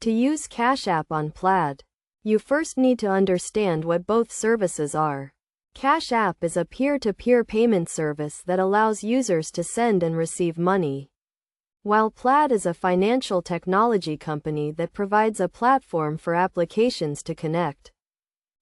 To use Cash App on Plaid, you first need to understand what both services are. Cash App is a peer-to-peer payment service that allows users to send and receive money, while Plaid is a financial technology company that provides a platform for applications to connect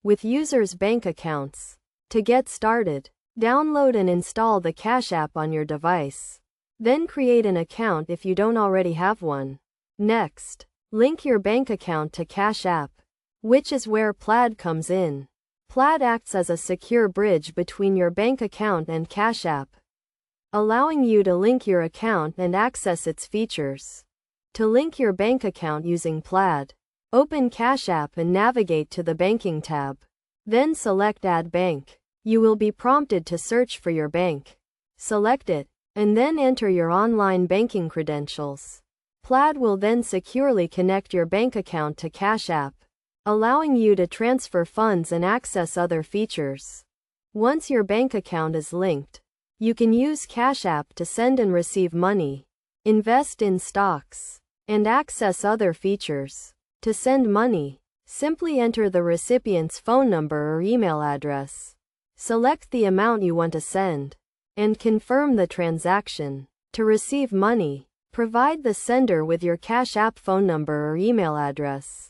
with users' bank accounts. To get started, download and install the Cash App on your device. Then create an account if you don't already have one. Next, link your bank account to Cash App, which is where Plaid comes in. Plaid acts as a secure bridge between your bank account and Cash App, allowing you to link your account and access its features. To link your bank account using Plaid, open Cash App and navigate to the Banking tab. Then select Add Bank. You will be prompted to search for your bank. Select it, and then enter your online banking credentials. Plaid will then securely connect your bank account to Cash App, allowing you to transfer funds and access other features. Once your bank account is linked, you can use Cash App to send and receive money, invest in stocks, and access other features. To send money, simply enter the recipient's phone number or email address. Select the amount you want to send, and confirm the transaction. To receive money, provide the sender with your Cash App phone number or email address.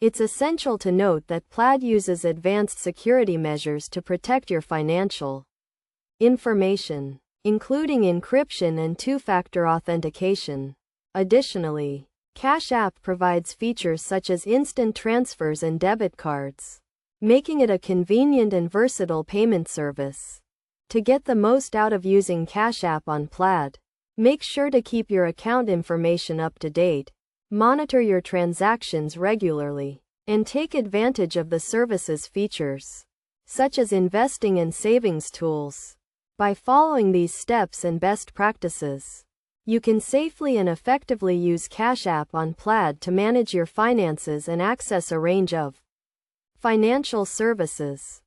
It's essential to note that Plaid uses advanced security measures to protect your financial information, including encryption and two-factor authentication. Additionally, Cash App provides features such as instant transfers and debit cards, making it a convenient and versatile payment service. To get the most out of using Cash App on Plaid, make sure to keep your account information up to date, monitor your transactions regularly, and take advantage of the service's features, such as investing and savings tools. By following these steps and best practices, you can safely and effectively use Cash App on Plaid to manage your finances and access a range of financial services.